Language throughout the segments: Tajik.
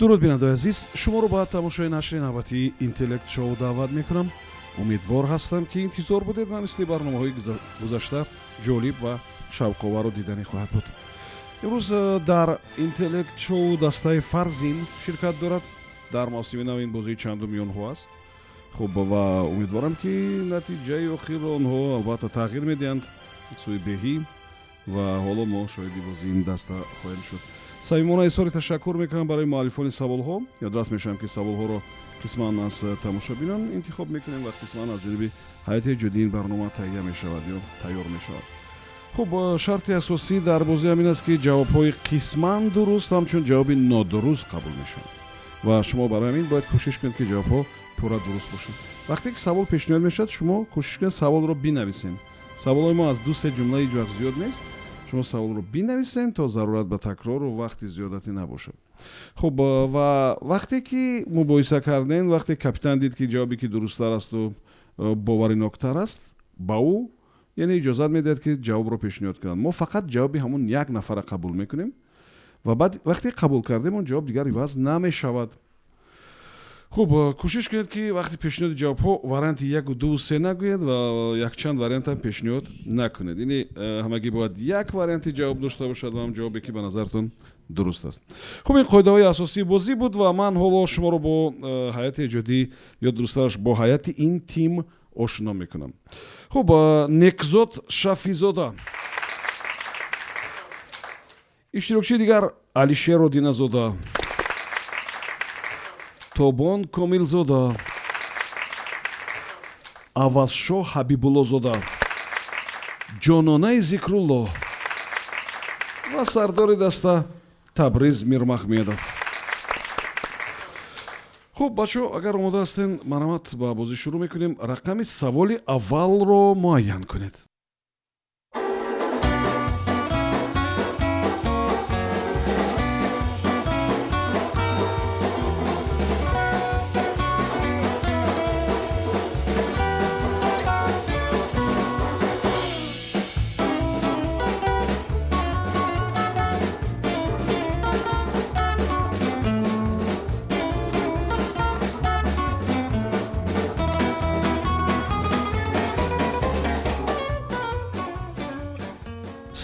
дуруд бинандаи азиз, шуморо ба тамошои нашри навбатии Интеллект шоу даъват мекунам. умедвор ҳастам ки интизор будед ва мисли барномаҳои гузашта ҷолиб ва шавқоваро диданӣ хоҳад буд. имрӯз дар Интеллект шоу дастаи фарзин ширкат дорад. дар мавсими нав ин бозии чандуми онҳо аст. хуб ва умедворам ки натиҷаи охири онҳо албатта тағйир медиҳанд сӯи беҳӣ ва ҳоло мо шоҳиди бозии ин даста хоҳем шуд. самимона изҳори ташаккур мекунам барои муаллифони саволҳо. ёдрас мешавам ки саволҳоро қисман аз тамошобинон интихоб мекунем ва қисман аз ҷониби ҳайати ҷуддии ин барнома таҳия мешавад ё тайёр мешавад. хуб шарти асосӣ дар бозӣ ҳамин аст ки ҷавобҳои қисман дуруст ҳамчун ҷавоби нодуруст қабул мешаванд ва шумо барои ҳамин бояд кӯшиш кунед ки ҷавобҳо пурра дуруст бошанд. вақте ки савол пешниҳод мешавад шумо кӯшиш кунед саволро бинависем. саволҳои мо аз 2-3 ҷумла ҳеҷ вақт зиёд нест. шумо саволро бинависем то зарурат ба такрору вақти зиёдатӣ набошад. хуб ва вақте ки мубоҳиса кардем, вақте капитан дид ки ҷавобе ки дурусттар асту бовариноктар аст, ба ӯ яъне иҷозат медиҳад ки ҷавобро пешниҳод кунад. мо фақат ҷавоби ҳамон як нафара қабул мекунем ва баъд вақте қабул кардем он ҷавоб дигар иваз намешавад. хуб кӯшиш кунед ки вақти пешниҳоди ҷавобҳо варианти 1, 2, 3 нагӯед ва якчанд вариантам пешниҳод накунед. ини ҳамагӣ бояд як варианти ҷавоб дошта бошад ва ҳам ҷавобе ки ба назартон дуруст аст. хуб ин қоидаҳои асосии бозӣ буд ва ман ҳоло шуморо бо ҳайати эҷодӣ ё дурусттараш бо ҳайати ин тим ошно мекунам. хуб некзод шафизода, иштирокчии дигар алишер одиназода, тобон комилзода, авазшоҳ ҳабибуллозода, ҷононаи зикрулло ва сардори даста Табриз Мирмахмедов. хуб бачаҳо, агар омода ҳастен марҳамат ба бозӣ шурӯъ мекунем. рақами саволи аввалро муайян кунед.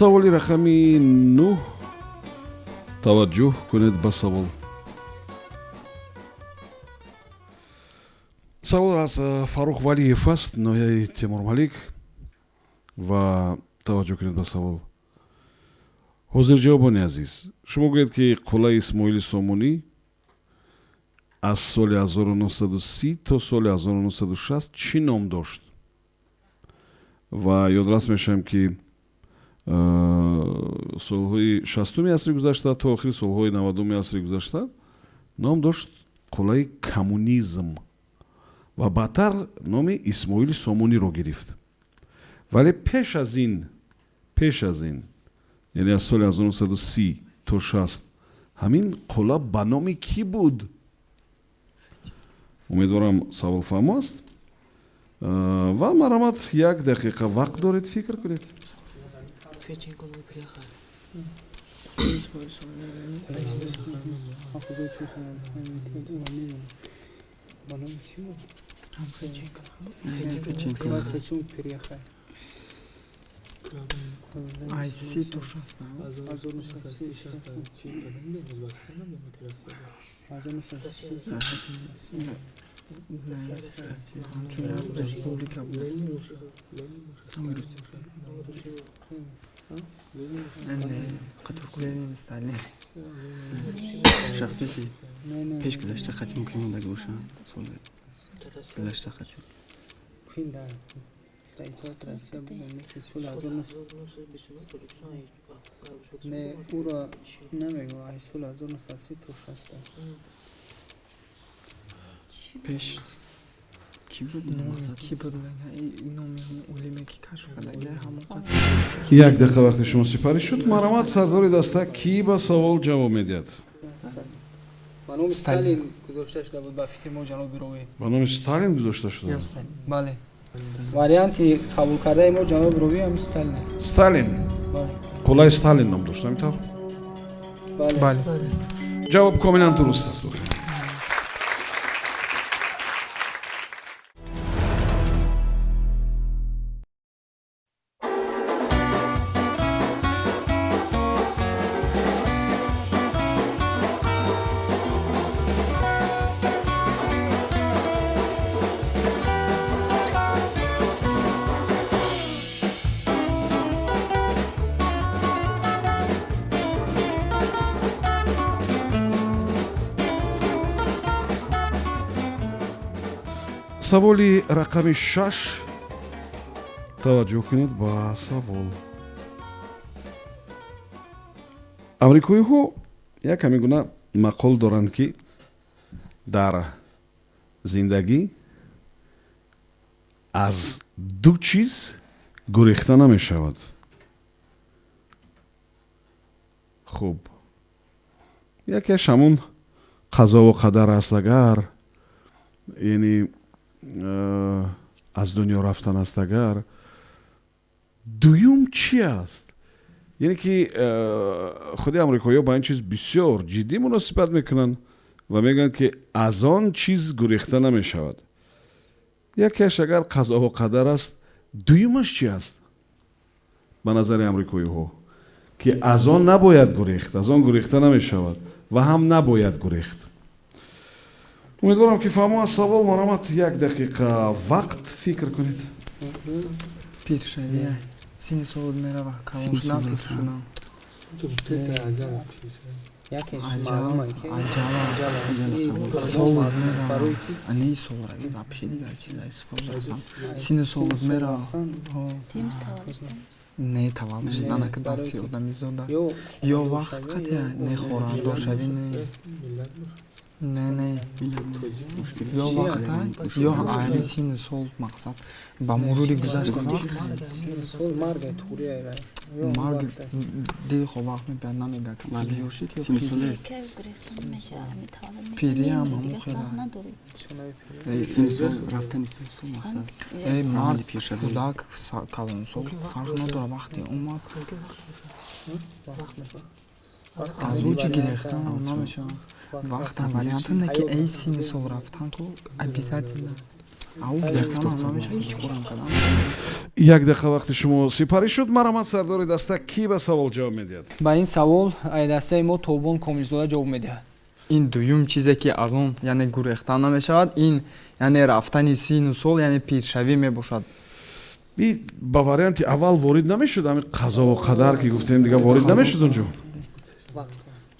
саволи рақами 9. таваҷҷӯҳ кунед ба савол. савол аз Фарух Валиев аст, ноҳияи Темурмалик ва таваҷҷӯҳ кунед ба савол. ҳозирҷавобони азиз, шумо гӯед ки қуллаи Исмоили Сомунӣ аз соли 1930 то соли 1960 чӣ ном дошт? ва ёдрас мешавам ки солҳои 60-уми асри гузашта то охири солҳои 90-уми асри гузашта ном дошт қуллаи коммунизм ва баъдтар номи Исмоили Сомуниро гирифт. вале пеш аз ин яъне аз соли 1930 то 60 ҳамин қулла ба номи кӣ буд? умедворам саволфаҳмо аст ва марҳамат 1 дақиқа вақт доред, фикр кунед. Айси туша республика Ленин Сталин шахсияти пеш гузашта қатъи мумкин мондаги бошад. соли гузашта қатъи در اطلاعات رسیه بودم که سال 1900 نه او را نمیگو ای سال 1930 توش هسته پیش کی بود نامی همون علمی که کشف کرده همون قطعه 1 دقیقه وقت شما سپاری شد. مرحمت سرداری دسته کی به سوال جواب میدهد؟ با نام ستالین گذاشته شده بود با فکر ما جناب بیروی. با نام ستالین گذاشته شده؟ بله. وریانتی قبول کرده ما جناب بیروی هم ستالین. ستالین؟ بله. قلعه ستالین نام داشت نمی‌طور؟ بله. ҷавоб комилан дуруст аст. саволи рақами 6. таваҷҷӯҳ кунед ба савол. амрикоиҳо як ҳамин гуна мақол доранд ки дар зиндагӣ аз ду чиз гурехта намешавад. хуб, якеш ҳамун қазову қадар аст. Агар яъне аз дунё рафтан аст. Агар дуюм чӣ аст? яъне ки худи амрикоиҳо ба ин чиз бисёр ҷиддӣ муносибат мекунанд ва мегӯянд ки аз он чиз гурехта намешавад. якеш агар қазову қадар аст, дуюмаш чӣ аст ба назари амрикоиҳо, ки аз он набояд гурехт, аз он гурехта намешавад ва ҳам набояд гурехт. умедворам ки фаҳмо аз савол маромад 1 дақиқа вақт фикр кунед. пиршавия сини солод мерава калон шудан пиршунам якеш маълума ки солод мерава ани солрави вообще дигар чиза истифода кунам. сини солод мерава не таваллуд шудан ака дасти одами зода ё вақт қатъия не хорандор шави не ё вақта ё айни сини сол мақсад ба мурури гузашта марг дил хо вақт мепиад намега ёшид пириам ҳамун хела мард кӯдак калонсол фарқ надора вақти омад аз ӯ чӣ гирехтан намешавад. вақтан варианта не ки эй сини сол рафтан ку обязательно ау гирехтан намешавад ҳеҷ корам кадан. 1 дақиқа вақти шумо сипарӣ шуд. маромад сардори даста кӣ ба савол ҷавоб медиҳад? ба ин савол дастаи мо тобон комилзода ҷавоб медиҳад. ин дуюм чизе ки аз он яъне гурехтан намешавад, ин яъне рафтани сину сол яъне пиршавӣ мебошад. ба варианти аввал ворид намешуд? ҳамин қазову қадар ки гуфтем дига ворид намешуд онҷо?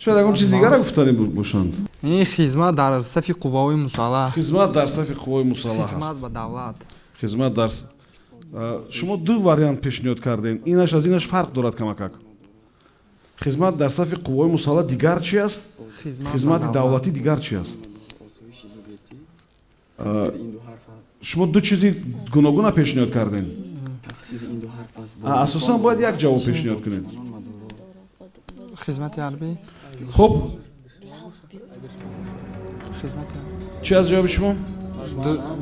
шояд ягон чиз дигара гуфтани бошанд. ин хизмат дар сафи қувваҳои мусаллаҳ. хизмат дар сафи қувваҳои мусаллаҳ аст. хизмат ба давлат. хизмат дар шумо ду вариант пешниҳод кардем. инаш аз инаш фарқ дорад камакак. хизмат дар сафи қувваҳои мусаллаҳ дигар чӣ аст? хизмати давлатӣ дигар чӣ аст? шумо ду чизи гуногуна пешниҳод кардем. асосан бояд як ҷавоб пешниҳод кунед. хизмати ҳарбӣ. хуб, хизмати чӣ аст ҷавоби шумо?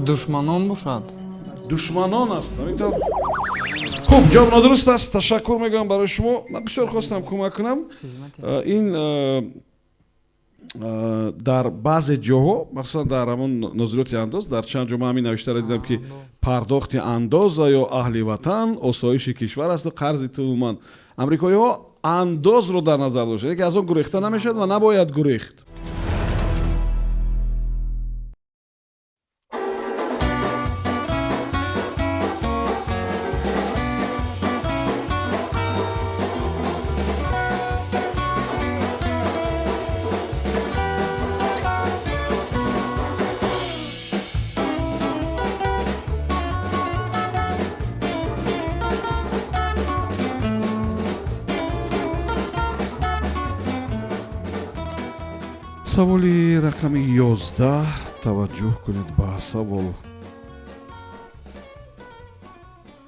душманон бошад. душманон аст. хуб, ҷавоб нодуруст аст. ташаккур мегӯям барои шумо. ман бисёр хостам кӯмак кунам. ин дар баъзе ҷоҳо, махсусан дар ҳамон нозироти андоз, дар чанд ҷо ман ҳамин навиштаро дидам ки пардохти андоза ё аҳли ватан осоиши кишвар асту қарзи ту умуман. амрикоиҳо андозро дар назар дошта, ки аз он гурехта намешавад ва набояд гурехт. саволи рақами 11. таваҷҷӯҳ кунед ба савол.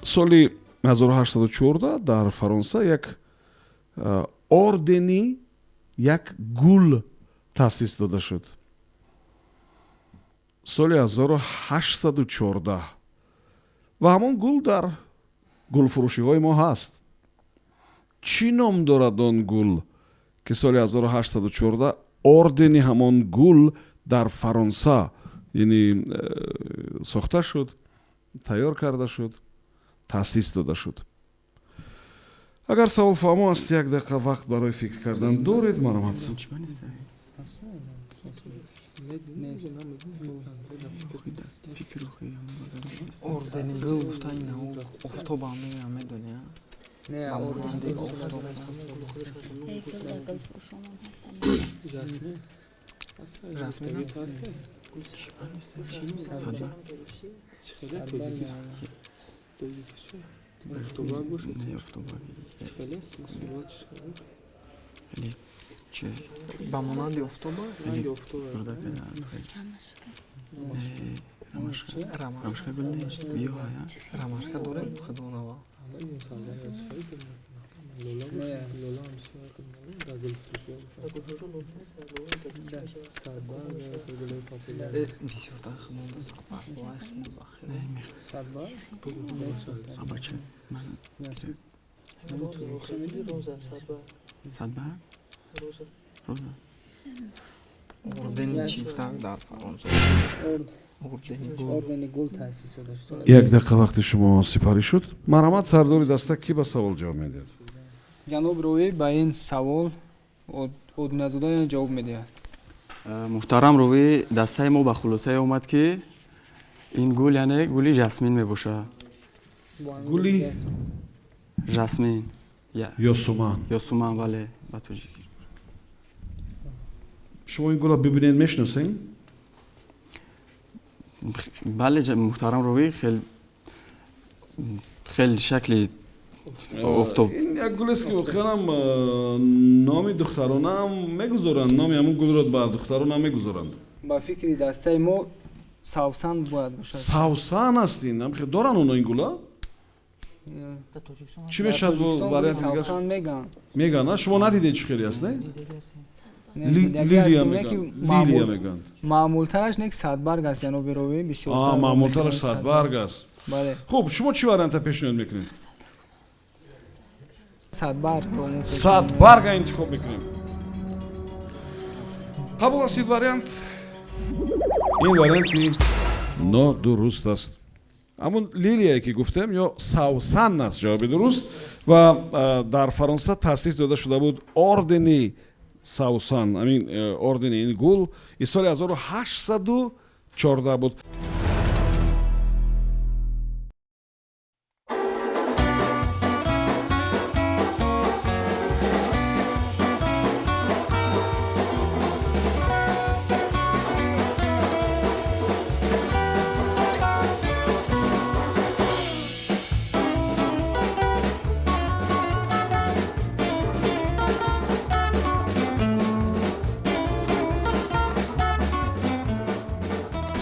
соли 1814 дар фаронса як ордени як гул таъсис дода шуд. соли 1814 ва ҳамон гул дар гулфурӯшиҳои мо ҳаст. чӣ ном дорад он гул ки соли 1814 ордени ҳамон гул дар Фаронса яъне сохта шуд, тайёр карда шуд, таъсис дода шуд. агар савол фаҳмо аст, як дақиқа вақт барои фикр кардан доред? Маромад, ордени гул гуфтан ина офтобам мегӯям медони نه балонанди офтоб расми нест ба монанди офтоба рамашка гул нест рамашка дорем худонава бисёртар хунонда садбар вай хеле садбар роза ордени чӣ гуфтам дар Фаронса ордени гул таъсис шуда шуд. як дақиқа вақти шумо сипарӣ шуд. Маромад, сардори даста, кӣ ба савол ҷавоб медиҳад? ҷаноб рӯӣ ба ин савол одиназода ҷавоб медиҳад. муҳтарам рӯӣ, дастаи мо ба хулосае омад ки ин гул яъне гули жасмин мебошад. гули жасмин ё суман. ё суман, бале, ба тоҷики. шумо ин гула бибинед мешиносед? бале муҳтарам рӯӣ, хеле шакли офтоб. ин як гулест ки воқеан номи духтаронам мегузоранд, номи ҳамун гулро бар духтаронам мегузоранд. ба фикри дастаи мо савсан бояд бошад. савсан аст ин. доранд оно ин гула? чӣ мешавад бо варианти дигар? савсан меган. меган, шумо надидед чӣ хеле аст, не? лилия меган. маъмултараш нек садбарг аст, ҷаноби рӯӣ, бисёртар. маъмултараш садбарг аст. бале, хуб, шумо чӣ варианта пешниҳод мекунед? садбарг садбарга интихоб мекунем. қабул ҳастед вариант? ин варианти нодуруст аст. ҳамун лилияе ки гуфтем ё савсан аст ҷавоби дуруст ва дар Фаронса таъсис дода шуда буд ордени савсан, ҳамин ордени ин гул и соли 1814 буд.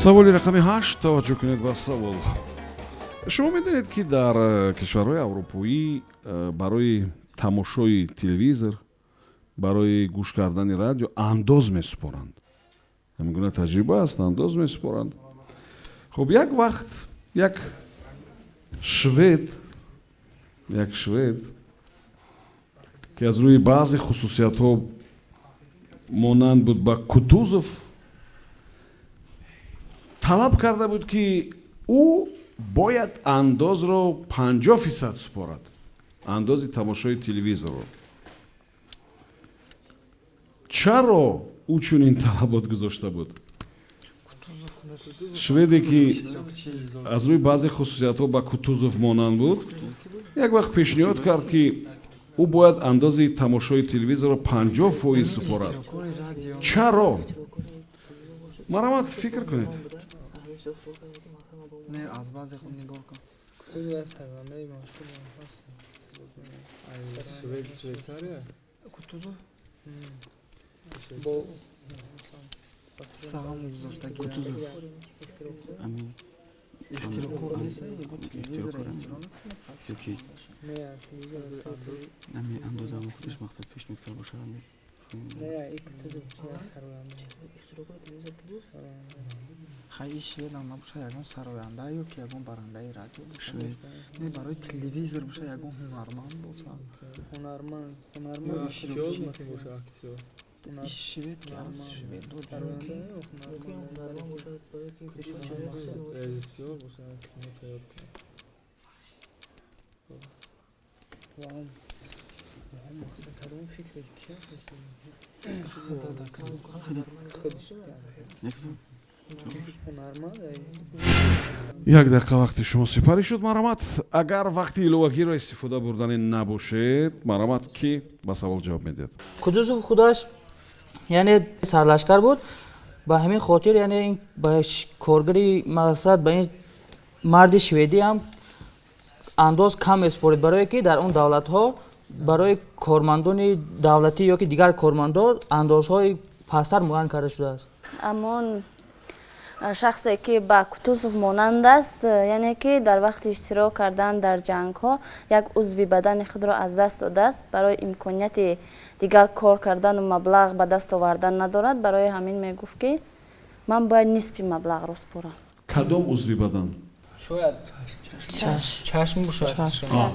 саволи рақами 8, таваҷҷӯҳ кунед ба савол. шумо медонед ки дар кишварҳои аврупоӣ барои тамошои телевизор, барои гӯш кардани радио андоз месупоранд. ҳамин гуна таҷриба аст, андоз месупоранд. хуб, як вақт як швед ки аз рӯи баъзе хусусиятҳо монанд буд ба Кутузов талаб карда буд ки ӯ бояд андозро 50% супорад, андози тамошои телевизорро. чаро ӯ чунин талабот гузошта буд? шведе ки аз рӯи баъзе хусусиятҳо ба Кутузов монанд буд, як вақт пешниҳод кард ки ӯ бояд андози тамошои телевизорро 50% супорад. чаро? маромад, фикр кунед. не аз баъзе худ нигоҳ кун Кутузов саҳам гузошта ихтирокор нест телевизор ёки нами андозаи худаш мақсад пешниҳод карда бошад. хай швед ам набошад ягон сароянда ёки ягон барандаи радио бошад, не барои телевизор бошад, ягон ҳунарманд бошад. швед ки аст швед Шарванда ёх нормал. режиссёр бошад кино тайёр кунад. Вам мақсад кадом фикр кия ҳунарманд як дақиқа вақти шумо сипарӣ шуд марамат. Агар вақти иловагиро истифода бурданӣ набошед, марамат кӣ ба савол ҷавоб медиҳад? Кутузов худаш яъне сарлашкар буд. Ба ҳамин хотир яъне ба коргари мақсад ба ин марди шведӣ ҳам андоз кам месупорид, барое ки дар он давлатҳо барои кормандони давлатӣ ё ки дигар кормандон андозҳои пасттар муайян карда шудааст. амон шахсе ки ба Кутузов монанд аст, яъне ки дар вақти иштирок кардан дар ҷангҳо як узви бадани худро аз даст додааст, барои имконияти дигар кор кардану маблағ ба даст овардан надорад. Барои ҳамин мегуфт ки ман бояд нисфи маблағро спорам. Кадом узви бадан? шояд чашм бошад.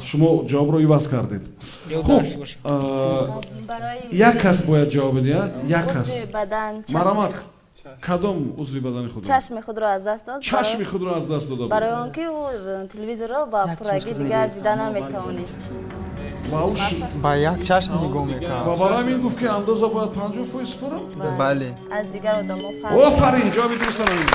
шумо ҷавобро иваз кардед. Ё Хуб, дашт бошад. як кас бояд ҷавоб бидиҳад. Як кас. узви бадан марамат кадом узви бадани худро? чашми худро аз даст дод. чашми худро аз даст дода буд. барои он ки ӯ телевизорро ба пуррагӣ дигар дида наметавонист. ва ӯ ш- ба як чашм нигоҳ мекард. ва барои ҳамин гуфт ки андоза бояд 50% спорам. бале аз дигар одамо фарқ офарин, ҷавоби дурустам ҳамин.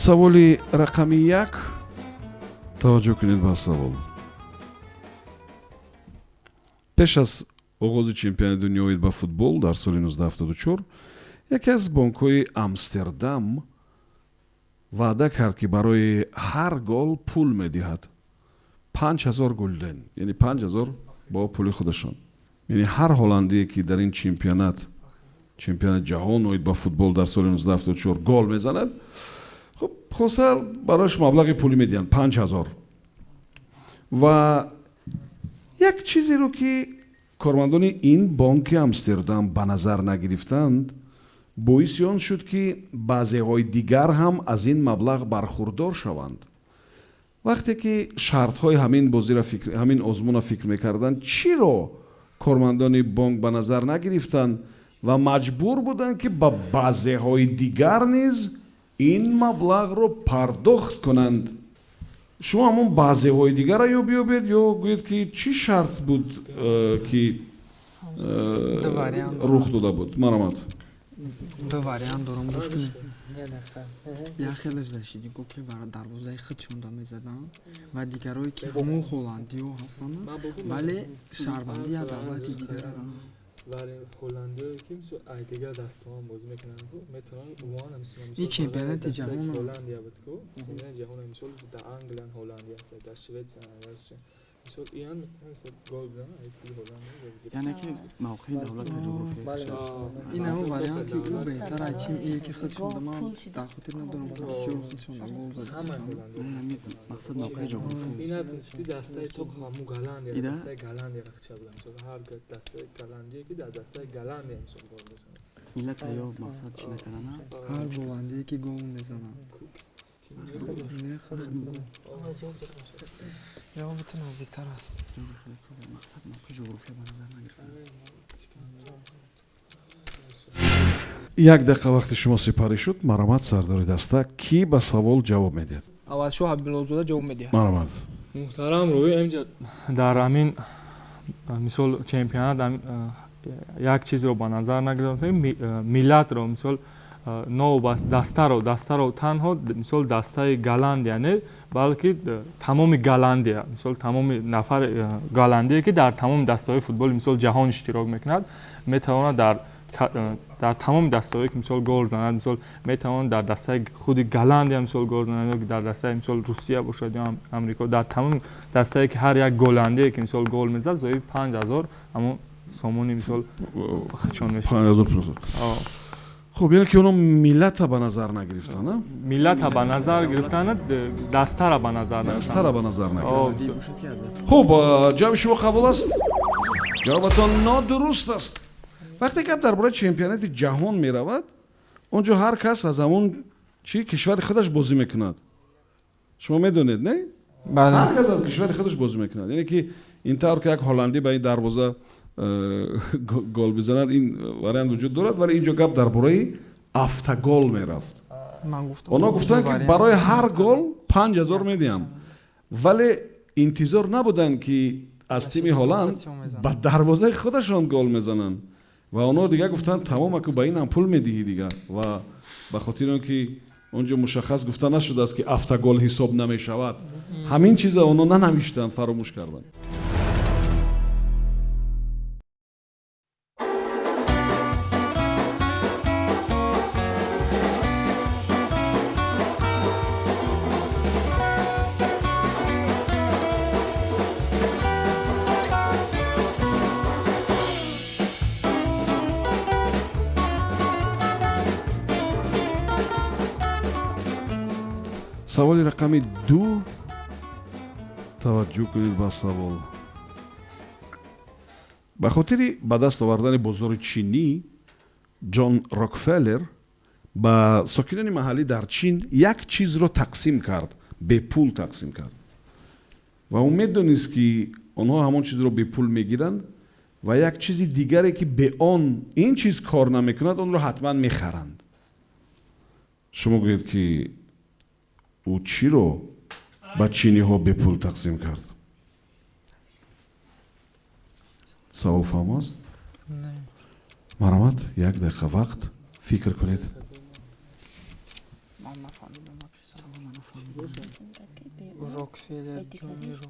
саволи рақами 1. таваҷҷӯҳ кунед ба савол. пеш аз оғози чемпионати дунёӣ ба футбол дар соли 1974 яке аз бонкҳои Амстердам ваъда кард ки барои ҳар гол пул медиҳад. 5000 гулден, яъне 5000 бо пули худашон. яъне ҳар ҳолландие ки дар ин чемпионати ҷаҳон оид ба футбол дар соли 1974 гол мезанад, خب خلاصه براش مبلغ پولی میدین 5000 و یک چیزی رو که کارمندان این بانک امستردام به نظر نگرفتند باعث آن شد که بعضی های دیگر هم از این مبلغ برخوردار شوند. وقتی که شرط های همین بازی را همین آزمون را فکر میکردند چرا کارمندان بانک به نظر نگرفتند و مجبور بودند که با بعضی های دیگر نیز این مبلغ رو پرداخت کنند. شما همون بعضی های دیگر را یا بیابید یا گوید که چی شرط بود که рух дода буд? Марамат. ду вариант дорам гӯш як хелеш зашиди гӯ ки дарвозаи худшонда мезаданд ва дигарое ки ҳамон ҳолландиҳо ҳастанд вале шаҳрвандии як давлати дигаранд. ولی هلندیایی که میشه دیگه دستان بازی میکنن میتونن وان میشه این چمپیونات جهان هلندیا بود کو چمپیونات جهان میشه در انگلند هلندیا است در سوئد میشه ایران میتونه گل بزنه ای هلندیا یعنی که موقع دولت جغرافیایی این همون وریانتی او بهتر از چیم ایه که خودشون من در خاطر ندارم که بسیار خودشون گل زدن مقصد موقع جغرافیایی اینا تو دسته تو همو گالندیا دسته گالندیا رخچه بودن چون هر دسته گالندیا که در دسته گالندیا میشه گل بزنه ملت یا مقصد چی نکردن هر هلندی که گل میزنن یا بتون نزدیکتر است مقصد موقع جغرافیا به نظر نگرفتن. یک دقیقه وقت شما سپاری شد. مرامت سرداری دسته کی به سوال جواب میدید؟ اول شو حبیب‌الله جواب میدید. مرامت محترم روی اینجا در همین مثال چمپیونات یک چیز رو به نظر نگرفتن ملت رو مثال نو بس دسته رو تنها مثال دسته گالندیا نه بلکه تمام گالندیا مثال تمام نفر گالندیا که در تمام دسته‌های فوتبال مثال جهان اشتراک میکند میتواند در تمام دسته‌هایی که مثال گل زند مثال میتواند در دسته خود گالندیا مثال گل زند یا در دسته مثال روسیه باشد یا آمریکا در تمام دسته‌ای که هر یک گلندی که مثال گل میزد زای 5000 اما سامانی مثال خچون میشه 5000 پول. خب یعنی که اونا ملت به نظر نگرفتن نه؟ ملت به نظر گرفتن دسته را به نظر دسته را به نظر نگرفتن. نگرفتن. خب جواب شما قبول است؟ جوابتان نادرست است. وقتی که درباره چمپیونات جهان می رود اونجا هر کس از همون چی کشور خودش بازی میکند. شما میدونید نه؟ بله. هر کس از کشور خودش بازی میکند. یعنی که این طور که یک هلندی به این دروازه گل بزند این وریانت وجود دارد ولی اینجا گپ درباره افتگل میرفت. من گفتم اونا گفتن که برای هر گل 5000 میدیم ولی انتظار نبودن که از تیم هلند به دروازه خودشان گل میزنن و اونا دیگه گفتن تمام که به این هم پول میدهی دیگه و به خاطر اینکه اونجا مشخص گفته نشده است که افتگل حساب نمیشود همین چیزا اونا ننوشتن فراموش کردن. سوالی رقم 2 توجه کنید به سوال. به خاطر به دست آوردن بازار چینی جان راکفلر با ساکنان محلی در چین یک چیز رو تقسیم کرد، به پول تقسیم کرد و امید دانست که آنها همون چیز رو به پول میگیرند و یک چیز دیگری که به آن این چیز کار نمیکند اون رو حتما میخرند. شما گویید که او چی رو با چینی ها به پول تقسیم کرد؟ سوال فهم است؟ نه. مرحمت یک دقیقه وقت فکر کنید. من نفهمیدم راکفلر جونی رو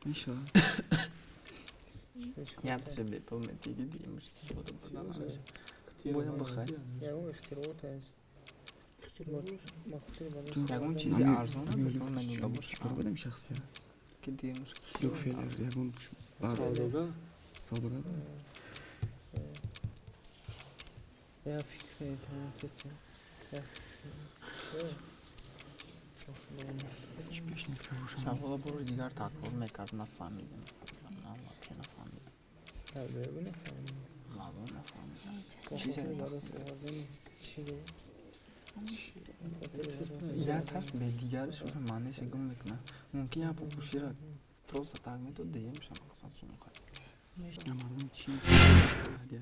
میشه یک چه به پول دیگه باید بخیر یگون افتراعات است. یگون چیزی ارزان من نگاه باشه بودم شخصی که دیگه مشکل راکفلر یگون سوداگر یا فکر تمام کسی سوال برو دیگر تکرار میکرد نفهمیدم نفهمیدم چیزی رو یا تاش به دیگرش رو معنیش گم میکنه ممکن یا پوشی را تروس تاگ میتود دیگه میشه مقصد چی میکنه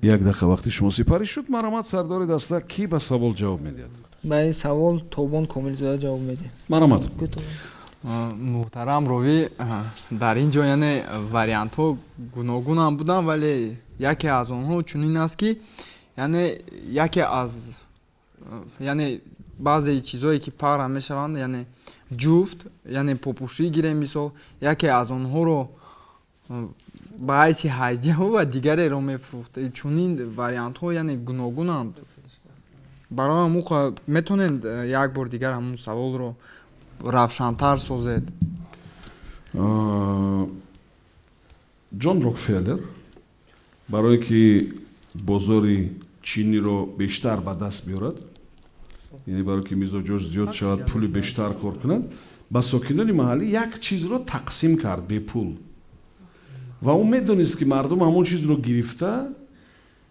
یک دقیقه وقتی شما سپاری شد مرحمت سردار دسته کی به سوال جواب میدهد؟ به این سوال توبان کاملزاده جواب میده. مرحمت. محترم روی در اینجا یعنی وریانت ها گوناگون هم بودن ولی یکی از آنها چنین است که یعنی یکی از یعنی بعضی چیزایی که پخش میشوند یعنی جفت یعنی پوپوشی گیره مثال یکی از آنها رو باعث هدیه و دیگری رو میفروخته. چنین وریانت ها یعنی گوناگونند. برای موقع میتونید یک بار دیگر همون سوال رو روشن‌تر سازید. جان راکفلر برای که بازار چینی رو بیشتر به دست بیارد یعنی برای که مزاجش زیاد شود پول بیشتر کار کند با ساکنان محلی یک چیز رو تقسیم کرد به پول و اون میدونست که مردم همون چیز رو گرفته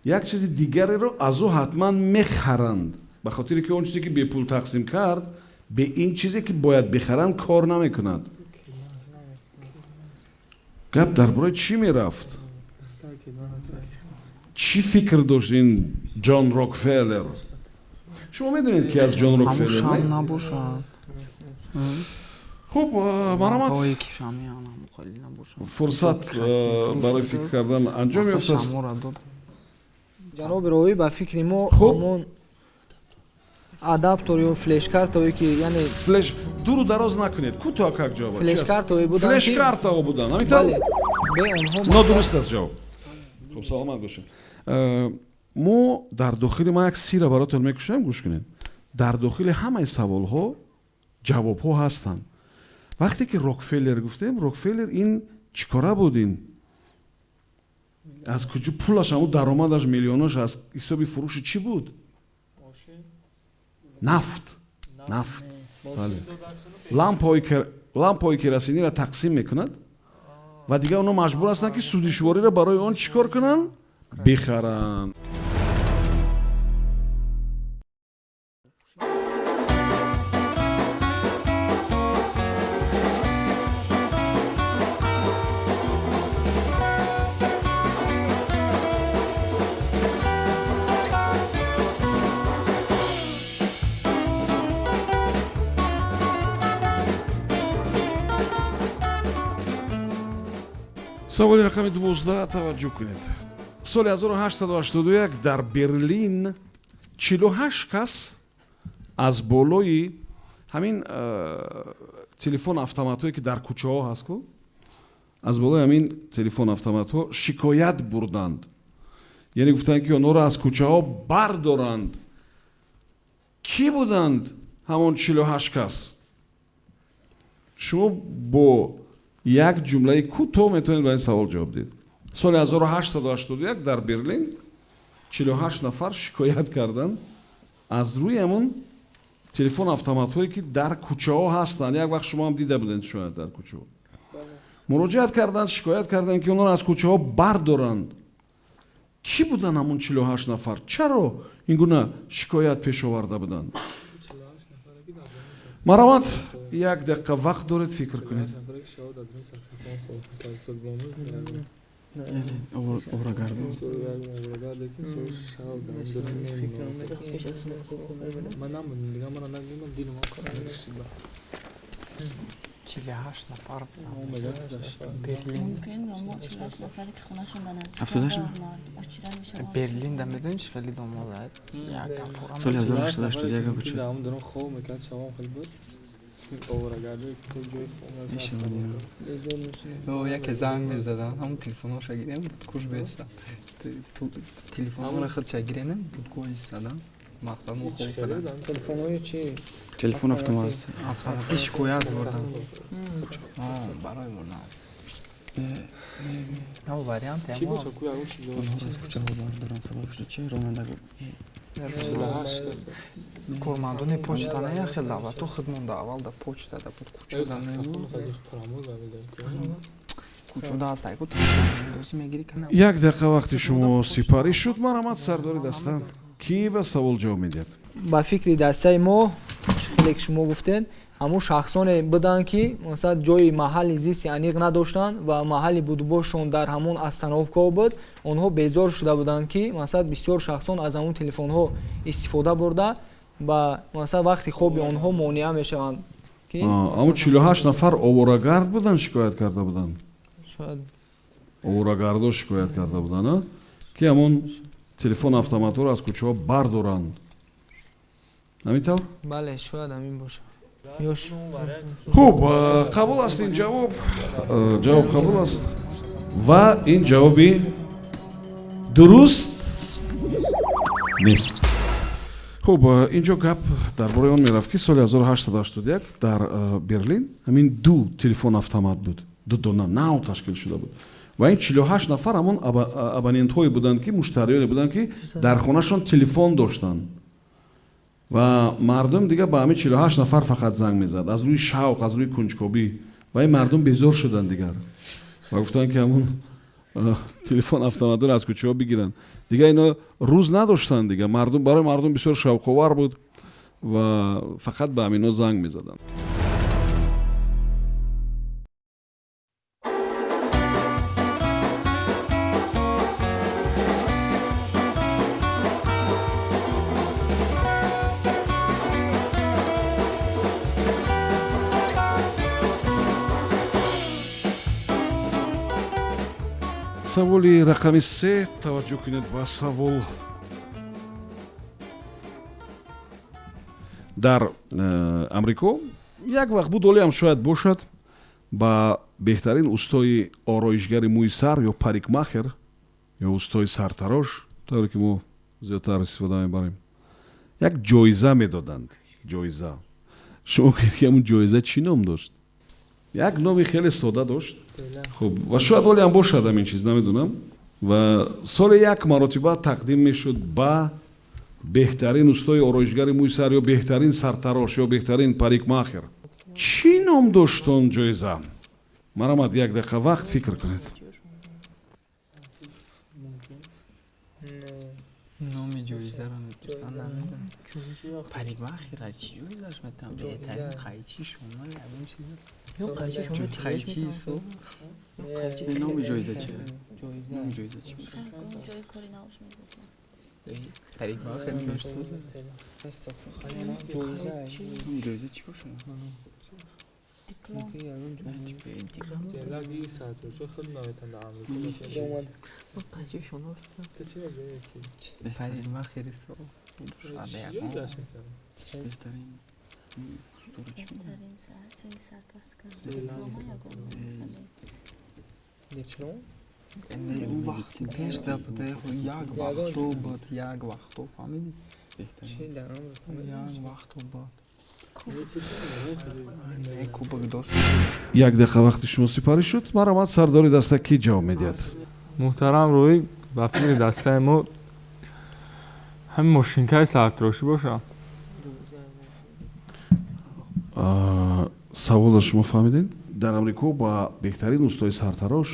یک چیز دیگری رو از او حتما میخرند به خاطر که اون چیزی که به پول تقسیم کرد به این چیزی که باید بخرند کار نمیکند. گپ درباره چی میرفت؟ چی فکر داشت این جان راکفلر؟ شما میدونید که از جان راکفلر همون شام نباشد. خب مرحمت فرصت برای فکر کردن انجام یافته است. جناب روی با فکر ما همون ادابتور یا فلش کارت که یعنی فلش دور و دراز نکنید کوتاه как جواب فلش کارت بودن فلش کارت بودن همینطور به اونها نادرست است جواب. خب سلامت باشین. ما در داخل ما یک سیر براتون میکشم گوش کنید. در داخل همه سوال ها جواب ها هستند. وقتی که راکفلر گفتیم راکفلر این چیکاره بود این аз куҷо пулаш ҳамун даромадаш миллионаш аз ҳисоби фурӯши чӣ буд? нафт. Бале. лампаҳои керосиниро тақсим мекунад ва дигар онҳо маҷбур ҳастанд ки судишвориро барои он чӣ кор кунанд? Бихаранд. саволи рақами 12 таваҷҷӯҳ кунед. соли 1881 дар Берлин 48 кас аз болои ҳамин телефон автоматҳое ки дар кӯчаҳо ҳастку, аз болои ҳамин телефон автоматҳо шикоят бурданд. яъне гуфтанд ки онҳоро аз кӯчаҳо бардоранд. кӣ буданд ҳамон 48 кас? шумо бо як ҷумлаи кӯтоҳ метавонед ба ин савол ҷавоб диҳед. соли 1881 дар Берлин 48 нафар шикоят карданд аз рӯи ҳамон телефон автоматҳое ки дар кӯчаҳо ҳастанд. як вақт шумо ҳам дида будед шояд дар кӯчаҳо. муроҷиат карданд, шикоят карданд ки онҳоро аз кӯчаҳо бардоранд. кӣ буданд ҳамон 48 нафар? чаро ин гуна шикоят пеш оварда буданд? маромад, як дақиқа вақт доред, фикр кунед. нафар Берлин да медонӣ чӣ хеле домод аст. соли 1881 буд. яке занг мезадам ҳамун телефонҳоша гирем куш беста телефонҳоро худша гиренам будкӯ истадам мақсад мо хоб кардам телефонҳои чӣ? телефон автомат. автомати шикоят бурдам барои бурдам ҳам вариант кормандони почта не яхел давла то хидмонда аввал да почта да буд кучода кучода астай ку доси мегири кана як дақиқа вақти шумо сипарӣ шуд. маромад, сардори дастан, кӣ ба савол ҷавоб медиҳад? ба фикри дастаи мо хеле ки шумо гуфтед ҳамун шахсоне буданд ки масалан ҷои маҳалли зисти аниқ надоштанд ва маҳалли будубошон дар ҳамун остановка буд. онҳо безор шуда буданд ки масалан бисёр шахсон аз ҳамун телефонҳо истифода бурда ба масалан вақти хоби онҳо монеа мешаванд. ҳамун 48 нафар оворагард буданд, шикоят карда буданд. шояд оварагардо шикоят карда буданд ки ҳамон телефон автоматҳоро аз кӯчаҳо бардоранд. ҳамин тавр? бале, шояд ҳамин бошад. хуб, қабул аст ин ҷавоб. ҷавоб қабул аст ва ин ҷавоби дуруст нест. хуб, инҷо гап дар бораи он мерафт ки соли 1881 дар Берлин ҳамин ду телефон автомат буд, ду дона нав ташкил шуда буд ва ин 48 нафар ҳамон абонентҳое буданд ки муштариёне буданд ки дар хонашон телефон доштанд ва мардум дига ба ҳамин 48 нафар фақат занг мезад аз рӯи шавқ, аз рӯи кунҷкобӣ ва ин мардум безор шуданд дигар ва гуфтанд ки ҳамон телефон автоматро аз кӯчаҳо бигиранд. дига ино рӯз надоштанд дига. мардум барои мардум бисёр шавқовар буд ва фақат ба ҳамино занг мезаданд. саволи рақами 3 таваҷҷӯҳ кунед ба савол. дар амрико як вақт буд, олиам шояд бошад, ба беҳтарин устои ороишгари мӯи сар ё парикмахер ё устои сартарош, тавре ки мо зиёдтар истифода мебарем, як ҷоиза медоданд. ҷоиза. шумо гӯед ки ҳамун ҷоиза чӣ ном дошт? як номи хеле сода дошт. хуб, ва шояд олиам бошад ҳамин чиз, намедонам. ва соли як маротиба тақдим мешуд ба беҳтарин устои ороишгари мӯи сар ё беҳтарин сартарош ё беҳтарин парикмахер. Чӣ ном дошт он ҷоиза? Марамад, як дақиқа вақт фикр кунед. номи ҷоизаро мепурсанд намедонам. парикмахера чӣ ҷоизаш метавон беҳтарин қайчи шумал ягон чиз ё қайчи шумо қайчи ҳисоб номи ҷоиза чӣ? Номи ҷоиза чӣ? ҷои кори навш мегуфтам. парикмахер мешуд ҷоиза Номи ҷоиза чӣ бошад? Диплом. парикмахер ҳисоб Беҳтарин устора чӣ бошад? Беҳтарин чунки саркаска. Диплома ягон. диплом он вақти дешта будаи як вақто буд як вақто фаҳмидӣ чӣ дарам як вақто буд кубок дошт як дақиқа вақти шумо сипарӣ шуд. Марамад, сардори даста кӣ ҷавоб медиҳад? муҳтарам рӯӣ ба фикри дастаи мо ҳамин мошинкаи сартарошӣ бошад. саволро шумо фаҳмидед? дар амрико ба беҳтарин устои сартарош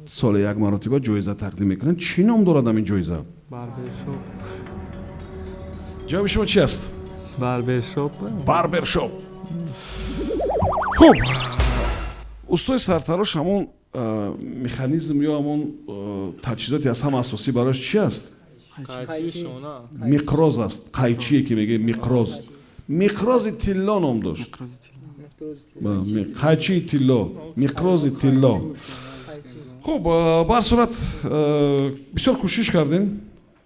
соли як маротиба ҷоиза тақдим мекунанд. Чӣ ном дорад ҳамин ҷоиза? барбершоп. ҷавоби шумо чӣ аст? барбершоп. барбершоп. хуб, устои сартарош ҳамон механизм ё ҳамон таҷҳизоти аз ҳама асосӣ барояш чӣ аст? қайчи шона. миқроз аст. қайчие ки мегӯем миқроз. миқрози тилло ном дошт. қайчии тилло, миқрози тилло. хуб, бар сурат бисёр кӯшиш кардем.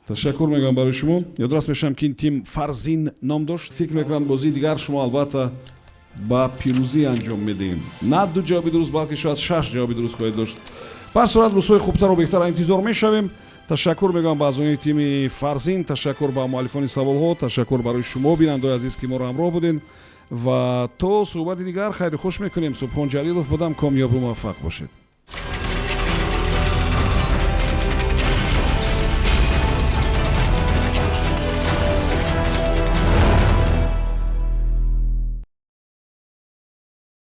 ташаккур мегӯям барои шумо. ёдрас мешавам ки ин тим фарзин ном дошт. фикр мекунам бозии дигар шумо албатта ба пирӯзӣ анҷом медиҳем. На ду ҷавоби дуруст, балки шояд 6 ҷавоби дуруст хоҳед дошт. бар сурат рӯзҳои хубтару беҳтара интизор мешавем. ташаккур мегӯям ба аъзоёни тими фарзин, ташаккур ба муаллифони саволҳо, ташаккур барои шумо бинандаои азиз ки моро ҳамроҳ будед ва то суҳбати дигар хайру хуш мекунем. Субҳон Ҷалилов будам. Комёбу муваффақ бошед.